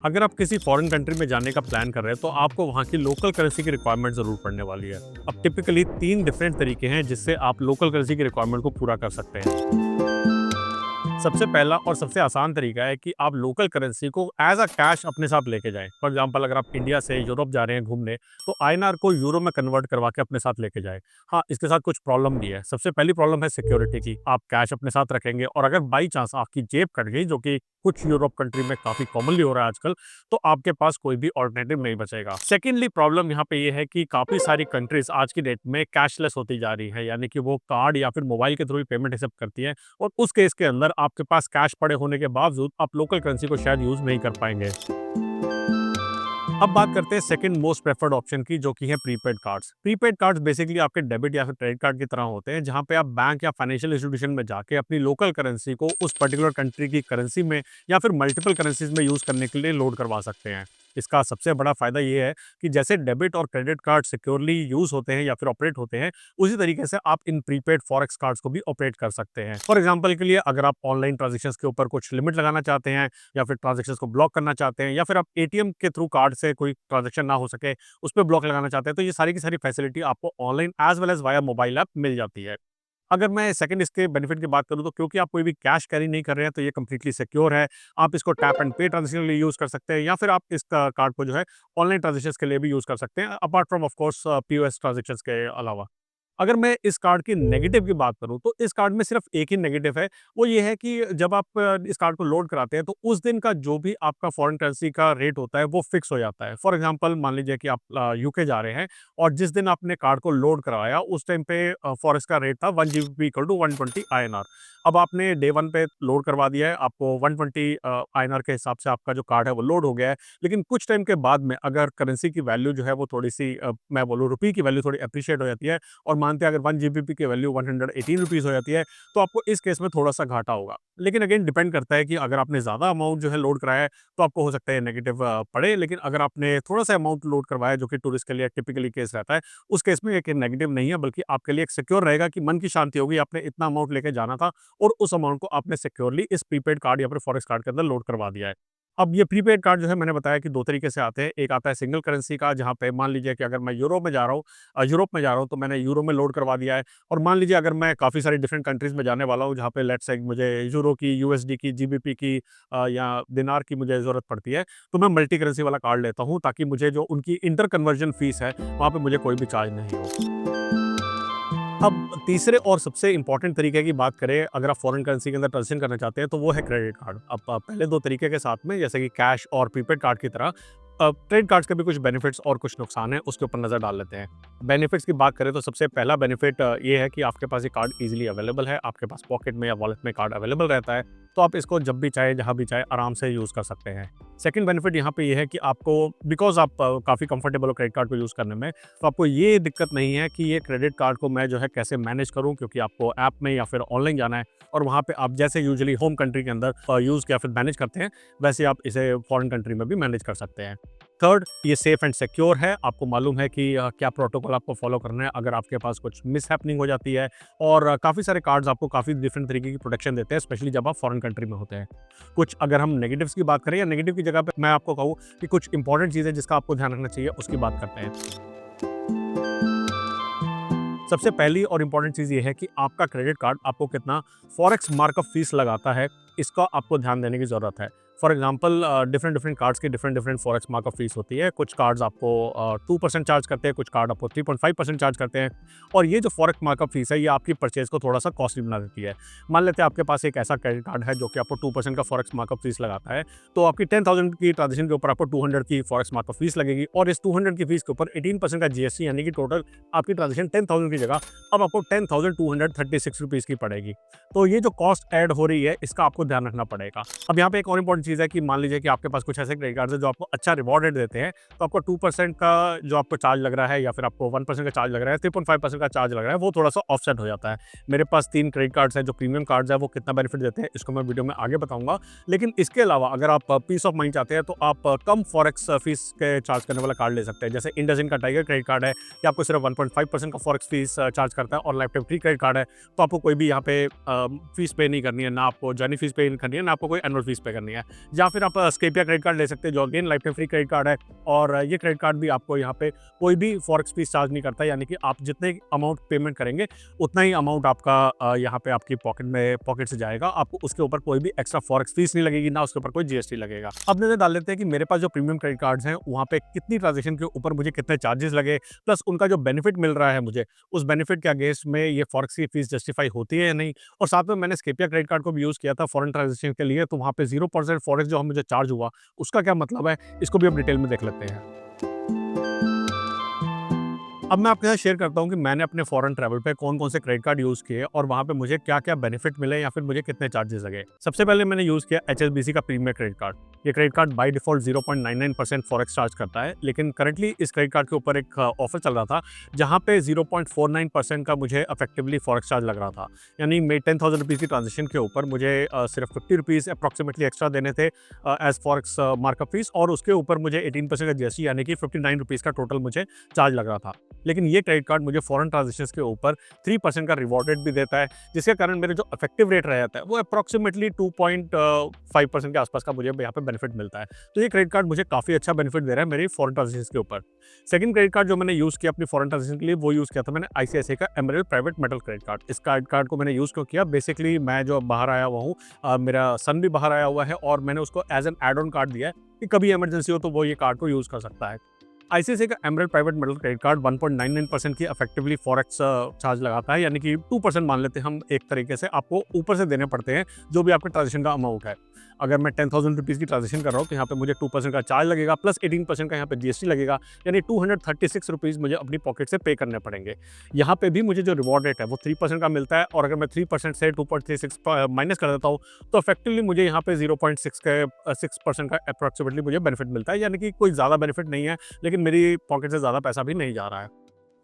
अगर आप किसी फॉरेन कंट्री में जाने का प्लान कर रहे हैं तो आपको वहाँ की लोकल करेंसी की रिक्वायरमेंट ज़रूर पड़ने वाली है। अब टिपिकली 3 डिफरेंट तरीके हैं जिससे आप लोकल करेंसी की रिक्वायरमेंट को पूरा कर सकते हैं। सबसे पहला और सबसे आसान तरीका है कि आप लोकल करेंसी को एज़ अ कैश अपने साथ लेके जाएँ। फॉर एग्ज़ाम्पल अगर आप इंडिया से यूरोप जा रहे हैं घूमने, तो आईएनआर को यूरो में कन्वर्ट करवा के अपने साथ लेके जाएँ। हाँ, इसके साथ कुछ प्रॉब्लम भी है। सबसे पहली प्रॉब्लम है सिक्योरिटी की। आप कैश अपने साथ रखेंगे और अगर बाई चांस आपकी जेब कट गई, जो कि कुछ यूरोप कंट्री में काफ़ी कॉमनली हो रहा है आजकल, तो आपके पास कोई भी अल्टरनेटिव नहीं बचेगा। सेकेंडली प्रॉब्लम यहाँ पे ये है कि काफ़ी सारी कंट्रीज़ आज की डेट में कैशलेस होती जा रही है, यानी कि वो कार्ड या फिर मोबाइल के थ्रू ही पेमेंट एक्सेप्ट करती है और उस केस के अंदर आपके पास कैश पड़े होने के बावजूद आप लोकल करेंसी को शायद यूज़ नहीं कर पाएँगे। अब बात करते हैं सेकंड मोस्ट प्रेफर्ड ऑप्शन की, जो कि है prepaid cards. Prepaid cards basically आपके डेबिट या फिर क्रेडिट कार्ड की तरह होते हैं, जहाँ पे आप बैंक या फाइनेंशियल इंस्टीट्यूशन में जाके अपनी लोकल करेंसी को उस पर्टिकुलर कंट्री की करेंसी में या फिर मल्टीपल करेंसीज में यूज़ करने के लिए लोड करवा सकते हैं। इसका सबसे बड़ा फ़ायदा ये है कि जैसे डेबिट और क्रेडिट कार्ड सिक्योरली यूज़ होते हैं या फिर ऑपरेट होते हैं, उसी तरीके से आप इन प्रीपेड फॉरेक्स कार्ड्स को भी ऑपरेट कर सकते हैं। फॉर एग्जांपल के लिए अगर आप ऑनलाइन ट्रांज़ैक्शंस के ऊपर कुछ लिमिट लगाना चाहते हैं या फिर ट्रांज़ैक्शंस को ब्लॉक करना चाहते हैं या फिर आप एटीएम के थ्रू कार्ड से कोई ट्रांज़ैक्शन ना हो सके, उस पे ब्लॉक लगाना चाहते हैं, तो ये सारी की सारी फैसिलिटी आपको online as well as via mobile app मिल जाती है। अगर मैं सेकंड इसके बेनिफिट की बात करूँ तो क्योंकि आप कोई भी कैश कैरी नहीं कर रहे हैं, तो ये कंप्लीटली सिक्योर है। आप इसको टैप एंड पे ट्रांज़ैक्शन के लिए यूज़ कर सकते हैं या फिर आप इस कार्ड को जो है ऑनलाइन ट्रांज़ैक्शंस के लिए भी यूज़ कर सकते हैं, apart from of course POS transactions के अलावा। अगर मैं इस कार्ड की नेगेटिव की बात करूँ, तो इस कार्ड में सिर्फ़ एक ही नेगेटिव है, वो ये है कि जब आप इस कार्ड को लोड कराते हैं, तो उस दिन का जो भी आपका फ़ॉरेन करेंसी का रेट होता है, वो फ़िक्स हो जाता है। फॉर एग्ज़ाम्पल मान लीजिए कि आप यूके जा रहे हैं और जिस दिन आपने कार्ड को लोड करवाया, उस टाइम पे फ़ॉरेक्स का रेट था 1 जीबीपी इक्वल टू 120 आईएनआर। अब आपने डे 1 पे लोड करवा दिया है, आपको 120 आईएनआर के हिसाब से आपका जो कार्ड है, वो लोड हो गया है। लेकिन कुछ टाइम के बाद में अगर करेंसी की वैल्यू जो है, वो थोड़ी-सी मैं बोलूँ रुपये की वैल्यू थोड़ी एप्रिशिएट हो जाती है और मानते हैं अगर 1 जीबीपी की वैल्यू 118 रुपीज़ हो जाती है, तो आपको इस केस में थोड़ा-सा घाटा होगा। लेकिन अगेन डिपेंड करता है कि अगर आपने ज़्यादा अमाउंट जो है लोड कराया है, तो आपको हो सकता है नेगेटिव पड़े, लेकिन अगर आपने थोड़ा-सा अमाउंट लोड करवाया है, जो कि टूरिस्ट के लिए टिपिकली केस रहता है, उस केस में एक नेगेटिव नहीं है, बल्कि आपके लिए एक सिक्योर रहेगा कि मन की शांति होगी, आपने इतना अमाउंट लेके जाना था और उस अमाउंट को आपने सिक्योरली इस प्रीपेड कार्ड या फिर फॉरेक्स कार्ड के अंदर लोड करवा दिया है। अब ये प्रीपेड कार्ड जो है मैंने बताया कि 2 तरीके से आते हैं। एक आता है सिंगल करेंसी का, जहाँ पे मान लीजिए कि अगर मैं यूरोप में जा रहा हूँ तो मैंने यूरो में लोड करवा दिया है और मान लीजिए अगर मैं काफ़ी सारी डिफरेंट कंट्रीज़ में जाने वाला हूँ, जहाँ पे लेट्स से मुझे यूरो की, यूएसडी की, जीबीपी की या दिनार की मुझे ज़रूरत पड़ती है, तो मैं मल्टी करेंसी वाला कार्ड लेता हूँ ताकि मुझे जो उनकी इंटर कन्वर्जन फीस है, वहाँ पे मुझे कोई भी चार्ज नहीं हो। अब तीसरे और सबसे इम्पोर्टेंट तरीके की बात करें, अगर आप फॉरेन करेंसी के अंदर ट्रांज़ैक्शन करना चाहते हैं, तो वो है क्रेडिट कार्ड। अब पहले 2 तरीके के साथ में, जैसे कि कैश और प्रीपेड कार्ड की तरह क्रेडिट कार्ड्स के भी कुछ बेनिफिट्स और कुछ नुकसान हैं, उसके ऊपर नज़र डाल लेते हैं। बेनिफिट्स की बात करें तो सबसे पहला बेनिफिट ये है कि आपके पास ये कार्ड ईज़िली अवेलेबल है, आपके पास पॉकेट में या वॉलेट में कार्ड अवेलेबल रहता है, तो आप इसको जब भी चाहे, जहाँ भी चाहे आराम से यूज़ कर सकते हैं। सेकंड बेनिफिट यहाँ पे ये है कि आपको, बिकॉज़ आप काफ़ी कंफर्टेबल हो क्रेडिट कार्ड को यूज़ करने में, तो आपको ये दिक्कत नहीं है कि ये क्रेडिट कार्ड को मैं जो है कैसे मैनेज करूँ, क्योंकि आपको ऐप में या फिर ऑनलाइन जाना है और वहाँ पे आप जैसे यूजुअली होम कंट्री के अंदर यूज़ या फिर मैनेज करते हैं, वैसे आप इसे फॉरेन कंट्री में भी मैनेज कर सकते हैं। थर्ड, ये सेफ एंड सिक्योर है। आपको मालूम है कि क्या प्रोटोकॉल आपको फॉलो करना है अगर आपके पास कुछ मिसहैपनिंग हो जाती है और काफ़ी सारे कार्ड्स आपको काफ़ी डिफरेंट तरीके की प्रोटेक्शन देते हैं, स्पेशली जब आप फॉरेन कंट्री में होते हैं। कुछ अगर हम नेगेटिव्स की बात करें, या नेगेटिव की जगह पे मैं आपको कहूँ कि कुछ इंपॉर्टेंट चीज़ें जिसका आपको ध्यान रखना चाहिए, उसकी बात करते हैं। सबसे पहली और इम्पॉर्टेंट चीज़ ये है कि आपका क्रेडिट कार्ड आपको कितना फॉरेक्स मार्कअप फीस लगाता है, इसका आपको ध्यान देने की ज़रूरत है। For example different different cards की different different forex markup fees होती है। कुछ कार्ड्स आपको 2% चार्ज करते हैं, कुछ कार्ड आपको 3.5% चार्ज करते हैं और ये जो फॉरेक्स मार्कअप फीस है, ये आपकी परचेज़ को थोड़ा-सा कॉस्टली बना देती है। मान लेते हैं आपके पास एक ऐसा क्रेडिट कार्ड है जो कि आपको 2% का फॉरेक्स मार्कअप फीस लगाता है, तो आपकी 10,000 की ट्रांज़ैक्शन के ऊपर आपको 200 की फॉरेक्स मार्कअप फीस लगेगी और इस 200 की फीस के ऊपर 18% का जीएसटी, यानी कि टोटल आपकी ट्रांज़ैक्शन 10,000 की जगह अब आपको 10,236 रुपीज़ की पड़ेगी। तो ये जो कॉस्ट ऐड हो रही है, इसका आपको ध्यान रखना पड़ेगा। अब यहाँ पे एक और इम्पोर्टेंट चीज़ है कि मान लीजिए कि आपके पास कुछ ऐसे क्रेडिट कार्ड्स हैं जो आपको अच्छा रिवॉर्ड रेट देते हैं, तो आपको 2% का जो आपको चार्ज लग रहा है या फिर आपको 1% का चार्ज लग रहा है, 3.5% का चार्ज लग रहा है, वो थोड़ा-सा ऑफसेट हो जाता है। मेरे पास 3 क्रेडिट कार्ड्स हैं जो प्रीमियम कार्ड्स हैं, वो कितना बेनिफिट देते हैं, इसको मैं वीडियो में आगे बताऊँगा। लेकिन इसके अलावा अगर आप पीस ऑफ माइंड चाहते हैं, तो आप कम फॉरेक्स फीस के चार्ज करने वाला कार्ड ले सकते हैं। जैसे इंडसइंड का टाइगर क्रेडिट कार्ड है, ये आपको सिर्फ 1.5% का फॉरेक्स फीस चार्ज करता है और life time free credit card है, तो आपको कोई भी यहाँ पे फीस पे नहीं करनी है, ना आपको जर्नी फीस पे करनी है, ना आपको कोई एनुअल फीस पे करनी है। या फिर आप स्केपिया क्रेडिट कार्ड ले सकते हैं, जो again life time free credit card है। और ये क्रेडिट कार्ड भी आपको यहाँ पे कोई भी फॉरेक्स फीस चार्ज नहीं करता, यानी कि आप जितने अमाउंट पेमेंट करेंगे उतना ही अमाउंट आपका यहाँ पे आपकी पॉकेट से जाएगा। आपको उसके ऊपर कोई भी एक्स्ट्रा फॉरेक्स फीस नहीं लगेगी, ना उसके ऊपर कोई जीएसटी लगेगा। अब नजर डाल लेते हैं कि मेरे पास जो प्रीमियम क्रेडिट कार्ड्स हैं वहाँ पे कितनी ट्रांजेक्शन के ऊपर मुझे कितने चार्जेस लगे, प्लस उनका जो बेनिफिट मिल रहा है मुझे, उस बेनिफिट के अगेंस्ट में ये फॉरेक्स की फीस जस्टिफाई होती है या नहीं। और साथ में मैंने स्केपिया क्रेडिट कार्ड को भी यूज़ किया था फॉरेन ट्रांजेक्शन के लिए, तो वहाँ पे 0% फॉरेक्स जो मुझे चार्ज हुआ, उसका क्या मतलब है, इसको भी अब डिटेल में देख लेते हैं। अब मैं आपके साथ शेयर करता हूँ कि मैंने अपने फॉरेन ट्रैवल पे कौन-कौन से क्रेडिट कार्ड यूज़ किए और वहाँ पे मुझे क्या-क्या बेनिफिट मिले या फिर मुझे कितने चार्जेस लगे। सबसे पहले मैंने यूज़ किया एचएसबीसी का प्रीमियर क्रेडिट कार्ड। ये credit card by default 0.99% forex charge करता है, लेकिन करंटली इस क्रेडिट कार्ड के ऊपर एक ऑफर चल रहा था, जहाँ पे 0.49% का मुझे इफेक्टिवली फॉरेक्स चार्ज लग रहा था। यानी मेरे 10,000 रुपीज़ की ट्रांज़ैक्शन के ऊपर मुझे सिर्फ 50 रुपीज़ अप्रॉक्सिमेटली एक्स्ट्रा देने थे एज़ फॉरेक्स मार्कअप फीस, और उसके ऊपर मुझे 18% का जीएसटी यानी कि 59 रुपीज़ का टोटल मुझे चार्ज लग रहा था। लेकिन ये क्रेडिट कार्ड मुझे फॉरेन ट्रांज़ैक्शंस के ऊपर 3% का रिवॉर्ड रेट भी देता है, जिसके कारण मेरे जो इफेक्टिव रेट रह जाता है वो अप्रॉक्सिमेटली 2.5% के आसपास का मुझे यहाँ पे बेनिफिट मिलता है। तो ये क्रेडिट कार्ड मुझे काफ़ी अच्छा बेनिफिट दे रहा है मेरी फॉरेन ट्रांज़ैक्शंस के ऊपर। सेकंड क्रेडिट कार्ड जो मैंने यूज़ किया अपनी फॉरेन ट्रांज़ैक्शन के लिए, वो यूज़ किया था मैंने आईसीआईसीआई का emerald private metal credit card. इस क्रेडिट कार्ड को मैंने यूज़ क्यों किया, बेसिकली मैं जो बाहर आया हुआ हूँ, मेरा सन भी बाहर आया हुआ है, और मैंने उसको as an add on card दिया है कि कभी इमरजेंसी हो तो वो ये कार्ड को यूज़ कर सकता है। आईसीआईसीआई का emerald private metal credit card 1.99% की इफेक्टिवली फॉरेक्स चार्ज लगाता है, यानी कि 2% मान लेते हैं हम, एक तरीके से आपको ऊपर से देने पड़ते हैं जो भी आपके ट्रांजेक्शन का अमाउंट है। अगर मैं 10,000 रुपीज़ की ट्रांजेक्शन कर रहा हूँ तो यहाँ पे मुझे 2% का चार्ज लगेगा, प्लस 18% का यहाँ पे जीएसटी लगेगा, यानी 236 रुपीज़ मुझे अपनी पॉकेट से पे करने पड़ेंगे। यहाँ पे भी मुझे जो रिवॉर्ड रेट है वो 3% का मिलता है, और अगर मैं 3% से 2.36 माइनस कर देता हूँ तो इफेक्टिवली मुझे यहाँ पे 6% का अप्रॉक्सिमेटली मुझे बेनिफिट मिलता है, यानी कि कोई ज़्यादा बेनिफिट नहीं है, लेकिन मेरी पॉकेट से ज़्यादा पैसा भी नहीं जा रहा है।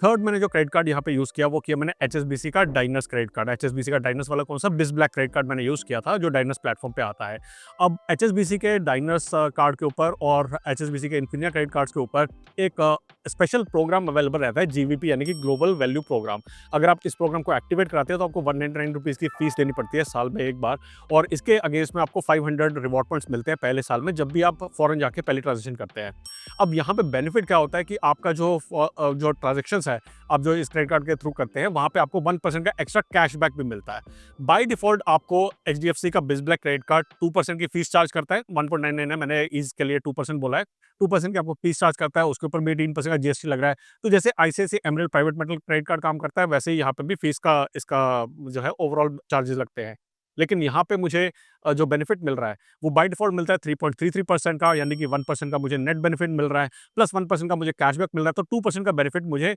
थर्ड मैंने जो क्रेडिट कार्ड यहाँ पे यूज़ किया वो किया मैंने एचएसबीसी का डाइनर्स क्रेडिट कार्ड। एचएसबीसी का डाइनर्स वाला कौन सा, बिज़ ब्लैक क्रेडिट कार्ड मैंने यूज़ किया था, जो डाइनर्स प्लेटफॉर्म पे आता है। अब एचएसबीसी के डाइनर्स कार्ड के ऊपर और एचएसबीसी के इन्फिनिया क्रेडिट कार्ड्स के ऊपर एक स्पेशल प्रोग्राम अवेलेबल रहता है, जीवीपी यानी कि ग्लोबल वैल्यू प्रोग्राम। अगर आप इस प्रोग्राम को एक्टिवेट कराते हो तो आपको 199 रुपीज़ की फीस देनी पड़ती है साल में एक बार, और इसके अगेंस्ट में आपको 500 रिवॉर्ड पॉइंट्स मिलते हैं पहले साल में, जब भी आप फॉरेन जाके पहली ट्रांजेक्शन करते हैं। अब यहाँ पे बेनिफिट क्या होता है कि आपका जो ट्रांजेक्शंस है आप जो इस क्रेडिट कार्ड के थ्रू करते हैं, वहाँ पे आपको 1% का एक्स्ट्रा कैशबैक भी मिलता है। बाय डिफ़ॉल्ट आपको एचडीएफसी का बिज़ ब्लैक क्रेडिट कार्ड 2% की फीस चार्ज करता है, 1.99 है, मैंने ईज़ के लिए 2% बोला है। 2% की आपको फीस चार्ज करता है, उसके ऊपर भी 18% का जीएसटी लग रहा है। तो जैसे ICICI emerald private metal credit card काम करता है, वैसे ही यहाँ पे भी फीस का इसका जो है ओवरऑल चार्जेस लगते हैं। लेकिन यहाँ पे मुझे जो बेनिफिट मिल रहा है वो बाय डिफ़ॉल्ट मिलता है 3.33% का, यानी कि 1% का मुझे नेट बेनिफिट मिल रहा है, प्लस 1% का मुझे कैशबैक मिल रहा है, तो 2% का बेनिफिट मुझे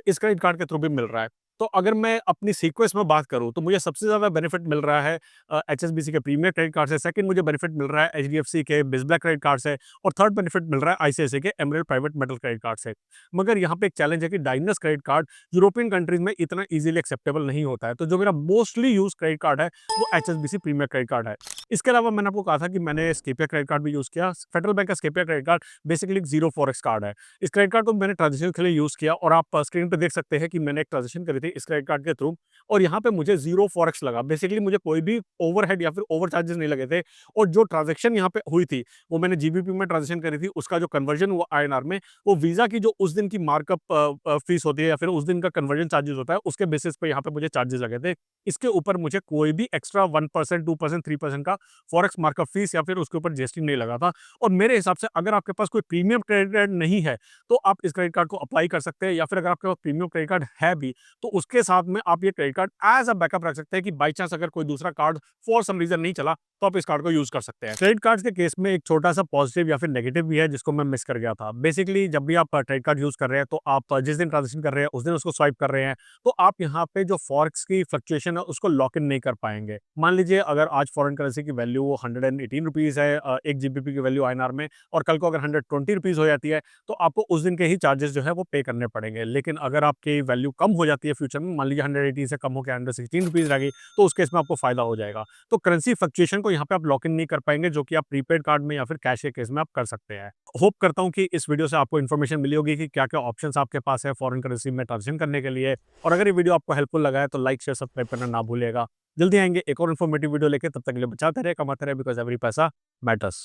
इस क्रेडिट कार्ड के थ्रू भी मिल रहा है। तो अगर मैं अपनी सीक्वेंस में बात करूँ तो मुझे सबसे ज़्यादा बेनिफिट मिल रहा है एचएसबीसी के प्रीमियर क्रेडिट कार्ड से, सेकंड मुझे बेनिफिट मिल रहा है एचडीएफसी के बिज़ ब्लैक क्रेडिट कार्ड से, और थर्ड बेनिफिट मिल रहा है आईसीआईसीआई के emerald private metal credit card से। मगर यहाँ पे एक चैलेंज है कि diners credit card European countries में इतना ईज़िली एक्सेप्टेबल नहीं होता है, तो जो मेरा मोस्टली यूज़ क्रेडिट कार्ड है वो एचएसबीसी प्रीमियर क्रेडिट कार्ड है। इसके अलावा मैंने आपको कहा था कि मैंने स्केपिया क्रेडिट कार्ड भी यूज़ किया। फेडरल बैंक का Scapia credit card basically zero forex card है। इस क्रेडिट कार्ड को मैंने ट्रांज़ैक्शन के लिए यूज़ किया, और आप स्क्रीन पे देख सकते हैं कि मैंने एक ट्रांज़ैक्शन करी थी इस क्रेडिट कार्ड के थ्रू, और यहाँ पे मुझे ज़ीरो फॉरेक्स लगा। बेसिकली मुझे कोई भी ओवरहेड या फिर ओवर चार्जेस नहीं लगे थे, और जो ट्रांज़ैक्शन यहाँ पे हुई थी वो मैंने जीबीपी में ट्रांज़ैक्शन करी थी, उसका जो कन्वर्जन हुआ आईएनआर में, वो वीज़ा की जो उस दिन की मार्कअप फीस होती है या फिर उस दिन का कन्वर्जन चार्जेस होता है, उसके बेसिस पे यहाँ पे मुझे चार्जेस लगे थे। इसके ऊपर मुझे कोई भी एक्स्ट्रा 1%, 2%, 3% का फॉरेक्स मार्कअप फीस या फिर उसके ऊपर जीएसटी नहीं लगा था। और मेरे हिसाब से अगर आपके पास कोई प्रीमियम क्रेडिट कार्ड नहीं है तो आप इस क्रेडिट कार्ड को अप्लाई कर सकते हैं, या फिर अगर आपके पास प्रीमियम क्रेडिट कार्ड है भी तो उसके साथ में आप ये credit card as a backup रख सकते हैं कि बाई चांस अगर कोई दूसरा कार्ड फॉर सम रीजन नहीं चला तो आप इस कार्ड को यूज कर सकते हैं। क्रेडिट कार्ड के केस में एक छोटा सा पॉजिटिव या फिर नेगेटिव भी है जिसको मैं मिस कर गया था। बेसिकली जब भी आप क्रेडिट कार्ड यूज कर रहे हैं तो आप जिस दिन ट्रांजेक्शन कर रहे हैं उस दिन उसको स्वाइप कर रहे हैं, तो आप यहाँ पे जो फॉरेक्स की फ्लक्चुएशन है उसको लॉक इन नहीं कर पाएंगे। मान लीजिए अगर आज फॉरेन करेंसी की वैल्यू 118 रुपीज़ है एक जीबीपी की वैल्यू आईएनआर में, और कल को अगर 120 रुपीज़ हो जाती है तो आपको उस दिन के ही चार्जेस जो है वो पे करने पड़ेंगे। लेकिन अगर आपकी वैल्यू कम हो जाती है फ्यूचर में, मान लीजिए 180 से कम होकर 116 रुपीज़ रह गई, तो उस केस में आपको फायदा हो जाएगा। तो करेंसी फ्लक्चुएशन को यहाँ पे आप लॉक इन नहीं कर पाएंगे, जो कि आप प्रीपेड कार्ड में या फिर कैश के केस में आप कर सकते हैं। होप करता हूँ कि इस वीडियो से आपको इन्फॉर्मेशन मिली होगी कि क्या-क्या ऑप्शंस आपके पास है फॉरेन करेंसी में ट्रांज़ैक्शन करने के लिए। और अगर ये वीडियो आपको हेल्पफुल लगा है तो लाइक, शेयर, सब्सक्राइब करना ना भूलिएगा। जल्दी आएंगे एक और इन्फॉर्मेटिव वीडियो लेके, तब तक के लिए बचाते रहे, कमाते रहे, बिकॉज़ एवरी पैसा मैटर्स।